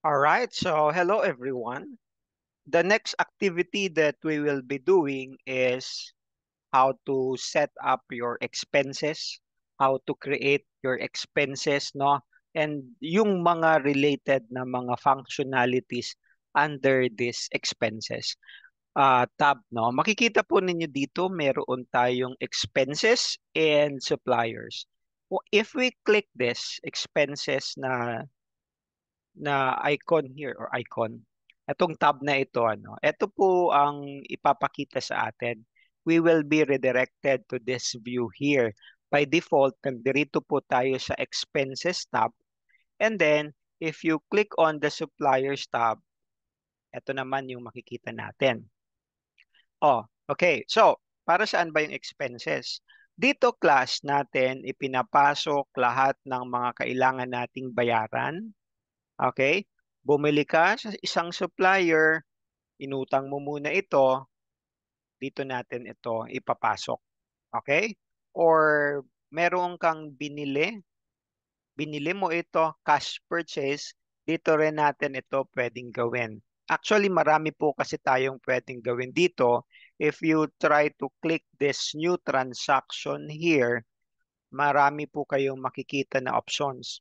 All right, so hello everyone. The next activity that we will be doing is how to set up your expenses, how to create your expenses, no? And yung mga related na mga functionalities under this expenses tab, no? Makikita po ninyo dito, meron tayong expenses and suppliers. If we click this expenses na icon here or icon. Itong tab na ito, ito po ang ipapakita sa atin. We will be redirected to this view here. By default, nandito po tayo sa expenses tab. And then, if you click on the suppliers tab, ito naman yung makikita natin. Oh, okay. So, para saan ba yung expenses? Dito class natin ipinapasok lahat ng mga kailangan nating bayaran. Okay? Bumili ka sa isang supplier, inutang mo muna ito, dito natin ito ipapasok. Okay? Or meron kang binili mo ito, cash purchase, dito rin natin ito pwedeng gawin. Actually, marami po kasi tayong pwedeng gawin dito. If you try to click this new transaction here, marami po kayong makikita na options.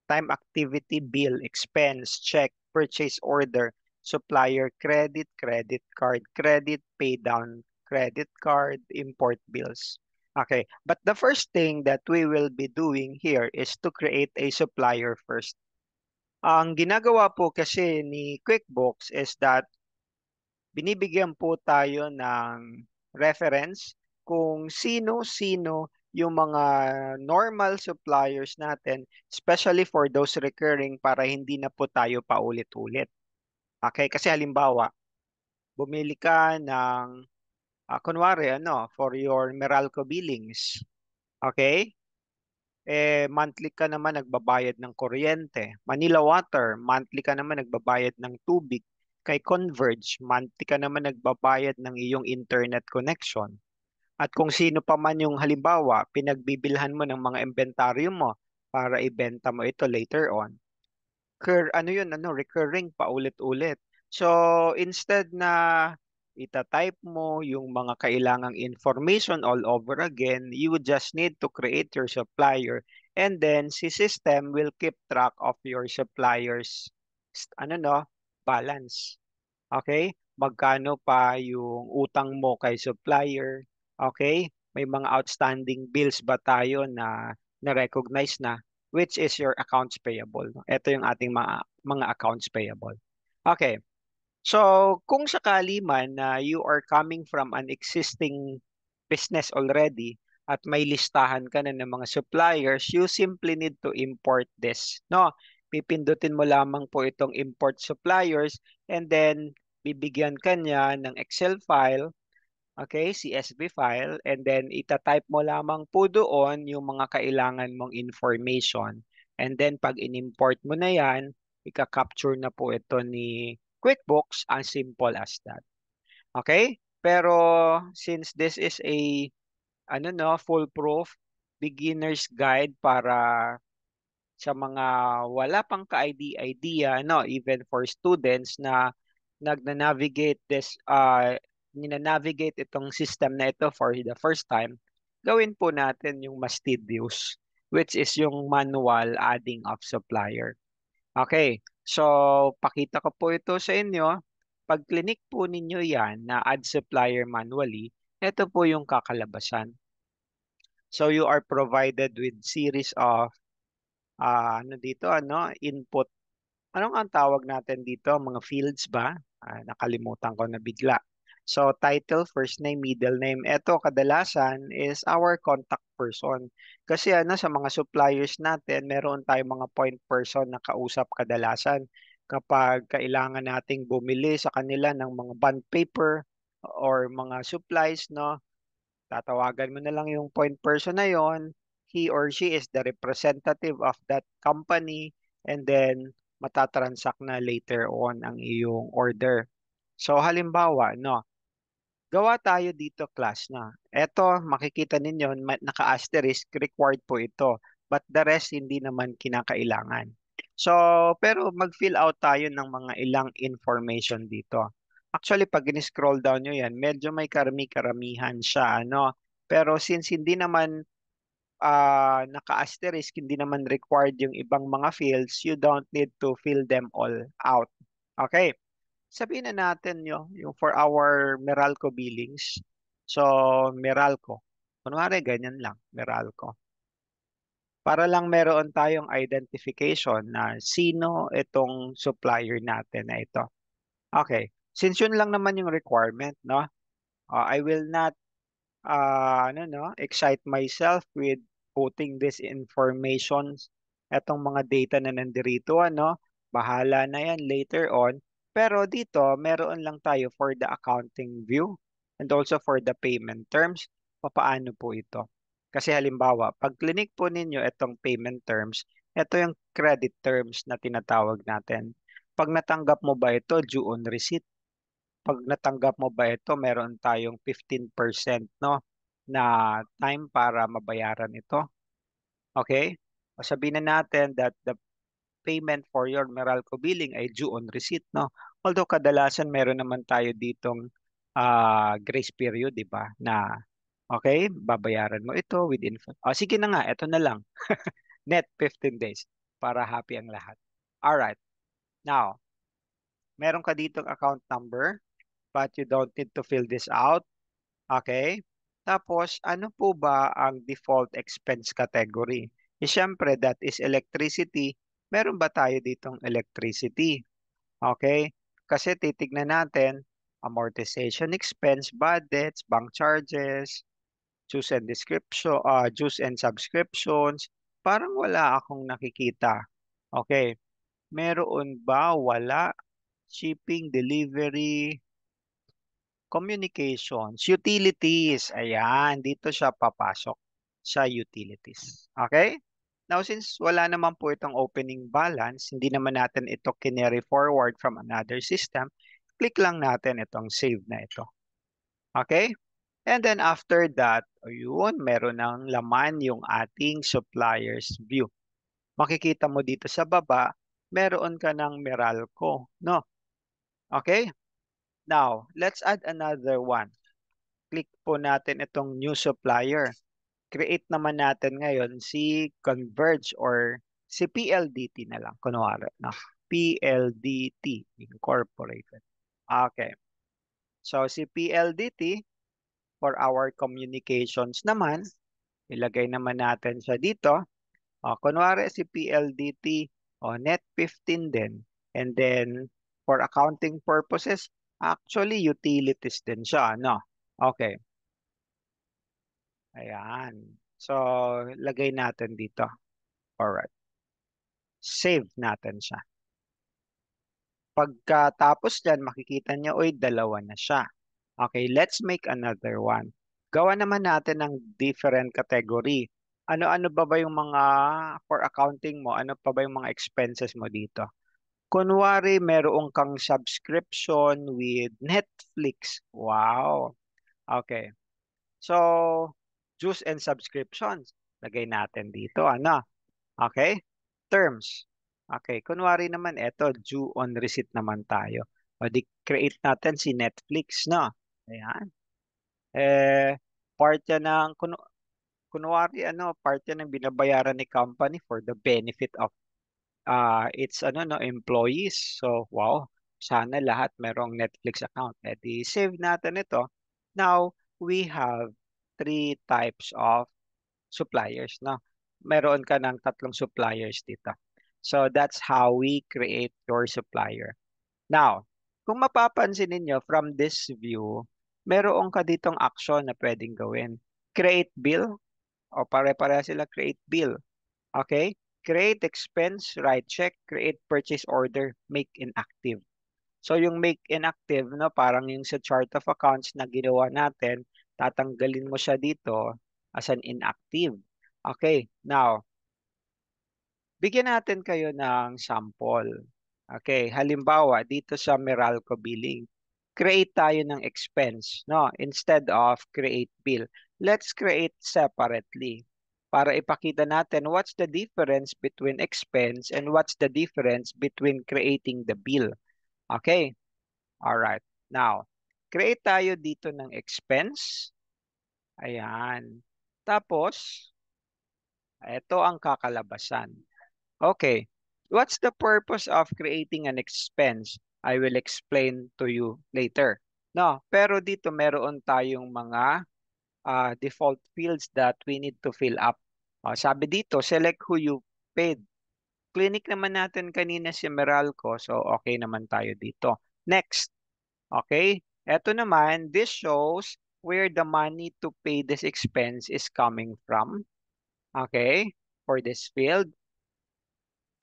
Time activity bill, expense, check, purchase order, supplier credit, credit card, credit, pay down, credit card, import bills. Okay, but the first thing that we will be doing here is to create a supplier first. Ang ginagawa po kasi ni QuickBooks is that binibigyan po tayo ng reference kung sino-sino yung mga normal suppliers natin, especially for those recurring para hindi na po tayo paulit-ulit. Okay? Kasi halimbawa, bumili ka ng, kunwari, for your Meralco billings. Okay? Monthly ka naman nagbabayad ng kuryente. Manila Water, monthly ka naman nagbabayad ng tubig. Kay Converge, monthly ka naman nagbabayad ng iyong internet connection. At kung sino pa man yung halimbawa, pinagbibilhan mo ng mga inventaryo mo para ibenta mo ito later on. Ano yun, recurring paulit-ulit. So, instead na itatype mo yung mga kailangang information all over again, you would just need to create your supplier and then si system will keep track of your supplier's balance. Okay? Magkano pa yung utang mo kay supplier? Okay? May mga outstanding bills ba tayo na na-recognize na, which is your accounts payable, no? Ito yung ating mga accounts payable. Okay. So, kung sakali man na you are coming from an existing business already at may listahan ka na ng mga suppliers, you simply need to import this. No? Pipindutin mo lamang po itong import suppliers and then bibigyan ka niya ng Excel file, okay, CSV file, and then itatype mo lamang po doon yung mga kailangan mong information. And then pag in-import mo na yan, ika-capture na po ito ni QuickBooks, as simple as that. Okay? Pero since this is a foolproof beginner's guide para sa mga wala pang ka-idea, no, even for students na nagna-navigate nina-navigate itong system na ito for the first time, gawin po natin yung mas tedious, which is yung manual adding of supplier. Okay, so pakita ko po ito sa inyo. Pag clinic po ninyo yan na add supplier manually, ito po yung kakalabasan. So you are provided with series of input. Anong ang tawag natin dito? Mga fields ba? Nakalimutan ko na bigla. So, title, first name, middle name. Ito, kadalasan is our contact person. Kasi sa mga suppliers natin, meron tayong mga point person na kausap kadalasan. Kapag kailangan nating bumili sa kanila ng mga bond paper or mga supplies, no? Tatawagan mo na lang yung point person na yon. He or she is the representative of that company and then matatransact na later on ang iyong order. So halimbawa, no, gawa tayo dito class na. Ito, makikita ninyo, naka-asterisk, required po ito. But the rest, hindi naman kinakailangan. So, pero mag-fill out tayo ng mga ilang information dito. Actually, pag in-scroll down nyo yan, medyo may karami-karamihan siya, ano? Pero since hindi naman naka-asterisk, hindi naman required yung ibang mga fields, you don't need to fill them all out. Okay? Sabihin na natin yung for our Meralco billings. So, Meralco. Kunwari, ganyan lang, Meralco. Para lang meron tayong identification na sino itong supplier natin na ito. Okay. Since yun lang naman yung requirement, no? I will not excite myself with putting this information, etong mga data na nandirito, ano, bahala na yan later on. Pero dito, meron lang tayo for the accounting view and also for the payment terms. Papaano po ito? Kasi halimbawa, pag clinic po ninyo itong payment terms, ito yung credit terms na tinatawag natin. Pag natanggap mo ba ito, due on receipt? Pag natanggap mo ba ito, meron tayong 15% no na time para mabayaran ito. Okay? O sabihin na natin that the payment for your Meralco billing ay due on receipt, no? Although kadalasan meron naman tayo ditong grace period, di ba? Na okay, babayaran mo ito within sige na nga, ito na lang. Net 15 days para happy ang lahat. All right. Now, meron ka ditong account number but you don't need to fill this out. Okay? Tapos, ano po ba ang default expense category? Siyempre, that is electricity. Meron ba tayo ditong electricity? Okay? Kasi titignan natin, amortization expense, bad debts, bank charges, dues and subscriptions. Parang wala akong nakikita. Okay. Meron ba? Wala. Shipping, delivery, communications, utilities. Ayan, dito siya papasok sa utilities. Okay? Now, since wala naman po itong opening balance, hindi naman natin ito kinary forward from another system, click lang natin itong save na ito. Okay? And then after that, ayun, meron ng laman yung ating suppliers view. Makikita mo dito sa baba, meron ka ng Meralco, no? Okay? Now, let's add another one. Click po natin itong new supplier. Create naman natin ngayon si Converge or si PLDT na lang. Kunwari, no? PLDT Incorporated. Okay. So, si PLDT for our communications naman, ilagay naman natin siya dito. Kunwari si PLDT, net 15 din. And then, for accounting purposes, actually utilities din siya, no? Okay. Ayan. So, lagay natin dito. Alright. Save natin siya. Pagkatapos dyan, makikita niyo, oy, dalawa na siya. Okay, let's make another one. Gawa naman natin ng different category. Ano-ano ba yung mga, for accounting mo, ano pa ba yung mga expenses mo dito? Kunwari, meron kang subscription with Netflix. Wow. Okay. So, dues and subscriptions. Lagay natin dito, ano? Okay? Terms. Okay, kunwari naman ito, due on receipt naman tayo. O di create natin si Netflix, no? Ayan. Eh, part yan ng, kunwari ano, part yan ng binabayaran ni company for the benefit of its ano, no, employees. So, wow, sana lahat merong Netflix account. Eh di save natin ito. Now, we have three types of suppliers, no? Meron ka ng tatlong suppliers dito. So that's how we create your supplier. Now, kung mapapansin ninyo from this view, meron ka ditong action na pwedeng gawin. Create bill, o pare-pareha sila create bill. Okay? Create expense, write check, create purchase order, make inactive. So yung make inactive, no, parang yung sa chart of accounts na ginawa natin, tatanggalin mo siya dito as an inactive. Okay, now, bigyan natin kayo ng sample. Okay, halimbawa, dito sa Meralco Billing, create tayo ng expense, no? Instead of create bill, let's create separately. para ipakita natin what's the difference between expense and what's the difference between creating the bill. Okay? Alright. Now, create tayo dito ng expense. Ayan. Tapos, ito ang kakalabasan. Okay. What's the purpose of creating an expense? I will explain to you later. No, pero dito meron tayong mga default fields that we need to fill up. Sabi dito, select who you paid. Clinic naman natin kanina si Meralco, so okay naman tayo dito. Next, okay? Ito naman, this shows where the money to pay this expense is coming from. Okay? For this field.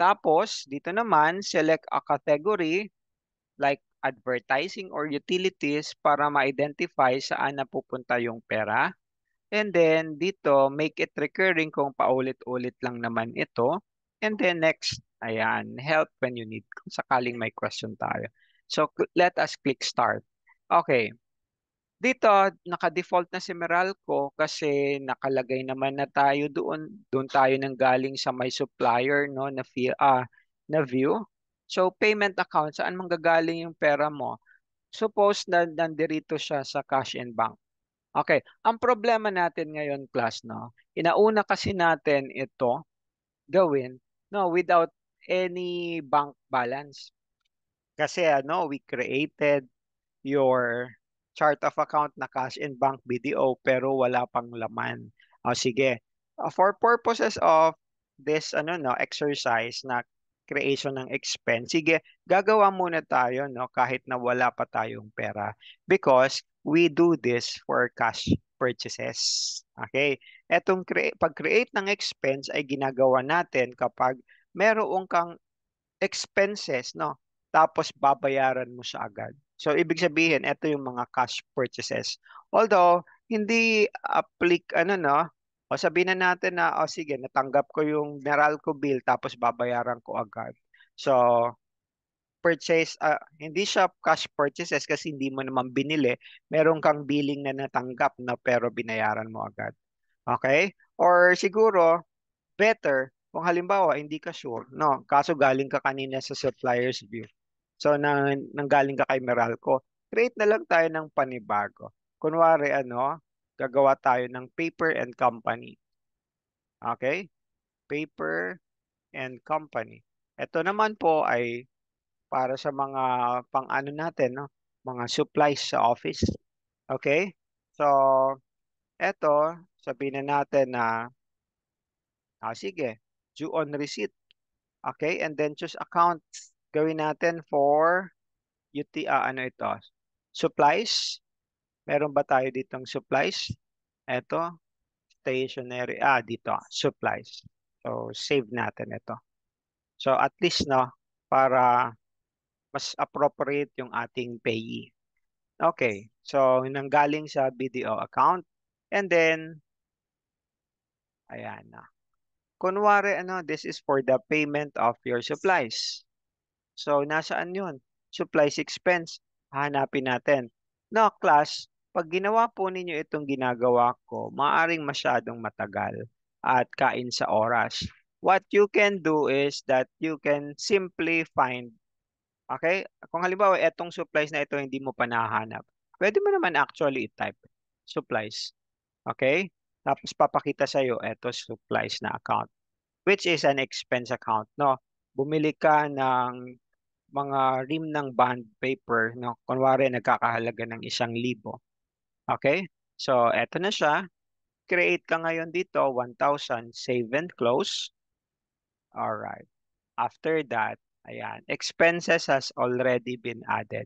Tapos, dito naman, select a category like advertising or utilities para ma-identify saan napupunta yung pera. And then dito, make it recurring kung paulit-ulit lang naman ito. And then next, ayan, help when you need. Kung sakaling may question tayo. So let us click start. Okay. Dito, naka-default na si Meralco kasi nakalagay naman na tayo doon. Doon tayo nang galing sa may supplier, no, na view. So payment account, saan manggagaling yung pera mo? Suppose na nandirito siya sa cash and bank. Okay, ang problema natin ngayon, class, no? Inauna kasi natin ito gawin, no, without any bank balance. Kasi ano, we created your chart of account na cash and bank BDO pero wala pang laman. O sige. For purposes of this ano no exercise na creation ng expense, sige, gagawa muna tayo no kahit na wala pa tayong pera because we do this for cash purchases. Okay? Etong pag-create ng expense ay ginagawa natin kapag meron kang expenses, no? Tapos babayaran mo siya agad. So, ibig sabihin, ito yung mga cash purchases. Although, hindi ano, no? O sabihin na natin na, o sige, natanggap ko yung Meralco bill, tapos babayaran ko agad. So, hindi siya cash purchases kasi hindi mo naman binili. Meron kang billing na natanggap na pero binayaran mo agad. Okay? Or siguro, better kung halimbawa hindi ka sure, no? Kaso galing ka kanina sa supplier's view. So nanggaling ka kay Meralco, create na lang tayo ng panibago. Kunwari ano, gagawa tayo ng paper and company. Okay? Paper and company. Ito naman po ay para sa mga pang-ano natin, no? Mga supplies sa office. Okay? So, eto, sabihin na natin na, sige, due on receipt. Okay, and then choose account. Gawin natin for ano ito? Supplies. Meron ba tayo ditong supplies? Ito, stationery. Dito, supplies. So, save natin ito. So, at least, no, para mas appropriate yung ating payee. Okay, so, nanggaling sa BDO account. And then, ayan na. Kunwari, ano, this is for the payment of your supplies. So, nasaan yun? Supplies expense. Hanapin natin. No, class, pag ginawa po ninyo itong ginagawa ko, maaring masyadong matagal at kain sa oras. What you can do is that you can simply find, okay? Kung halimbawa, itong supplies na ito hindi mo pa nahanap, pwede mo naman actually i-type supplies. Okay? Tapos papakita sa'yo, ito supplies na account, which is an expense account, no? Bumili ka ng mga rim ng bond paper, no? Kunwari, nagkakahalaga ng 1,000. Okay? So, eto na siya. Create ka ngayon dito, 1,000, save and close. Alright. After that, ayan, expenses has already been added.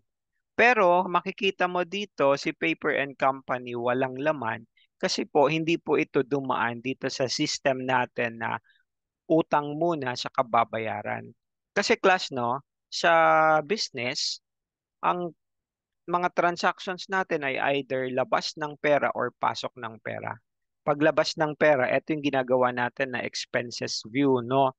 Pero makikita mo dito si Paper and Company walang laman kasi po hindi po ito dumaan dito sa system natin na utang muna sa kababayaran. Kasi class, no, sa business, ang mga transactions natin ay either labas ng pera or pasok ng pera. Paglabas ng pera, ito yung ginagawa natin na expenses view, no?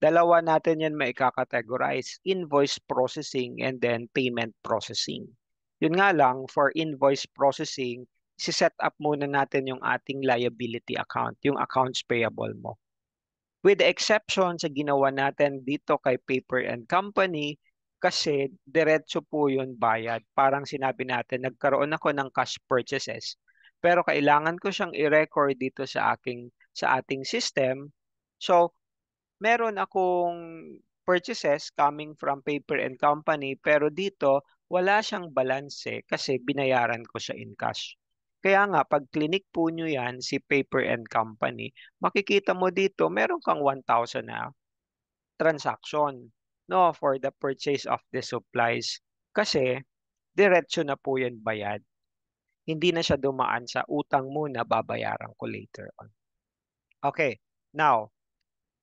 Dalawa natin yan maika-categorize, invoice processing and then payment processing. Yun nga lang, for invoice processing, si-set up muna natin yung ating liability account, yung accounts payable mo. With the exception sa ginawa natin dito kay Paper and Company, kasi diretso po yun bayad. Parang sinabi natin, nagkaroon ako ng cash purchases. Pero kailangan ko siyang i-record dito sa ating system. So, meron akong purchases coming from Paper and Company, pero dito wala siyang balance kasi binayaran ko siya in cash. Kaya nga, pag clinic po nyo yan, si Paper and Company, makikita mo dito, meron kang 1,000 na transaction, no, for the purchase of the supplies. Kasi, diretso na po yan bayad. Hindi na siya dumaan sa utang muna, babayaran ko later on. Okay, now,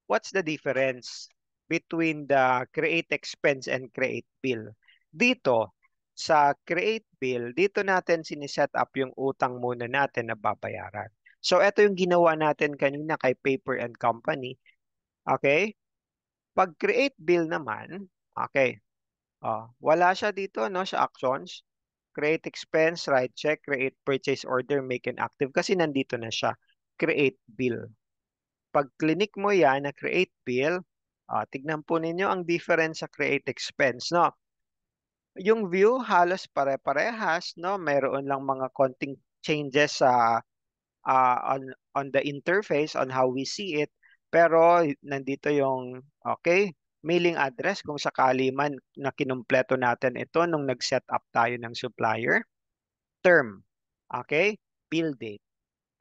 what's the difference between the create expense and create bill? Dito, sa create bill, dito natin siniset up yung utang muna natin na babayaran. So, ito yung ginawa natin kanina kay Paper and Company. Okay? Pag create bill naman, okay, wala siya dito no, sa actions. Create expense, write check, create purchase order, make an active kasi nandito na siya. Create bill. Pag clinic mo yan na create bill, tignan po ninyo ang difference sa create expense, no? Yung view halos pare-parehas, no? Mayroon lang mga konting changes sa on the interface on how we see it, pero nandito yung okay, mailing address kung sakali man na kinumpleto natin ito nung nag-set up tayo ng supplier, term, okay, bill date.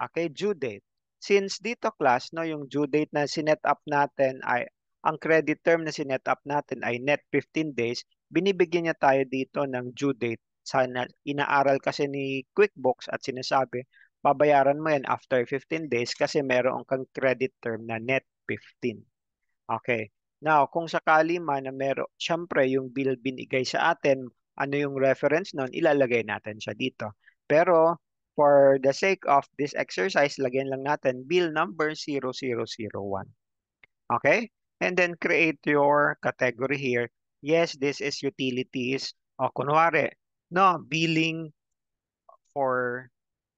Okay, due date. Since dito class, no, yung due date na sinet up natin ay, ang credit term na sinet up natin ay net 15 days, binibigyan niya tayo dito ng due date. Sana inaaral kasi ni QuickBooks at sinasabi, babayaran mo yan after 15 days kasi meron kang credit term na net 15. Okay. Now, kung sakali man na meron, syempre yung bill binigay sa atin, ano yung reference nun, ilalagay natin siya dito. Pero, for the sake of this exercise, lagyan lang natin bill number 0001. Okay? And then create your category here. Yes, this is utilities. O, kunwari, no, billing for,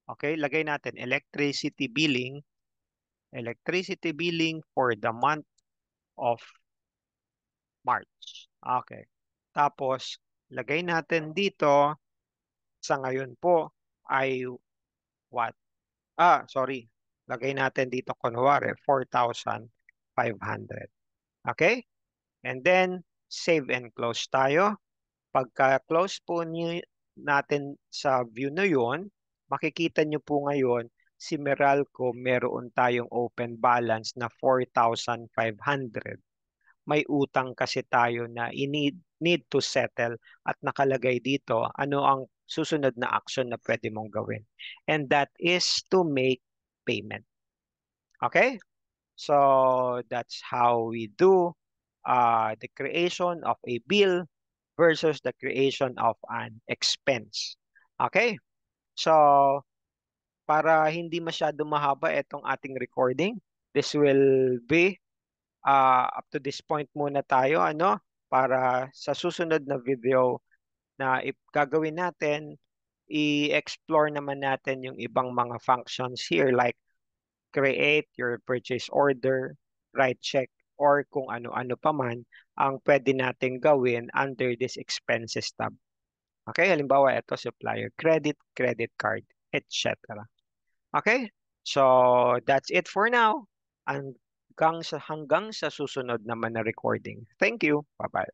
okay, lagay natin electricity billing for the month of March. Okay. Tapos, lagay natin dito, sa ngayon po, ay what? Sorry. Lagay natin dito, kunwari, 4,500. Okay? And then, save and close tayo. Pagka-close po natin sa view na yun, makikita nyo po ngayon, si Meralco, meron tayong open balance na 4,500. May utang kasi tayo na need to settle at nakalagay dito ano ang susunod na action na pwede mong gawin. And that is to make payment. Okay? So that's how we do the creation of a bill versus the creation of an expense. Okay? So para hindi masyado mahaba itong ating recording, this will be up to this point muna tayo, ano, para sa susunod na video na gagawin natin, i-explore naman natin yung ibang mga functions here like create your purchase order, write check, or kung ano-ano pa man ang pwede natin gawin under this expenses tab. Okay, halimbawa ito supplier credit, credit card, etc. Okay? So, that's it for now. Hanggang sa susunod naman na recording. Thank you. Bye-bye.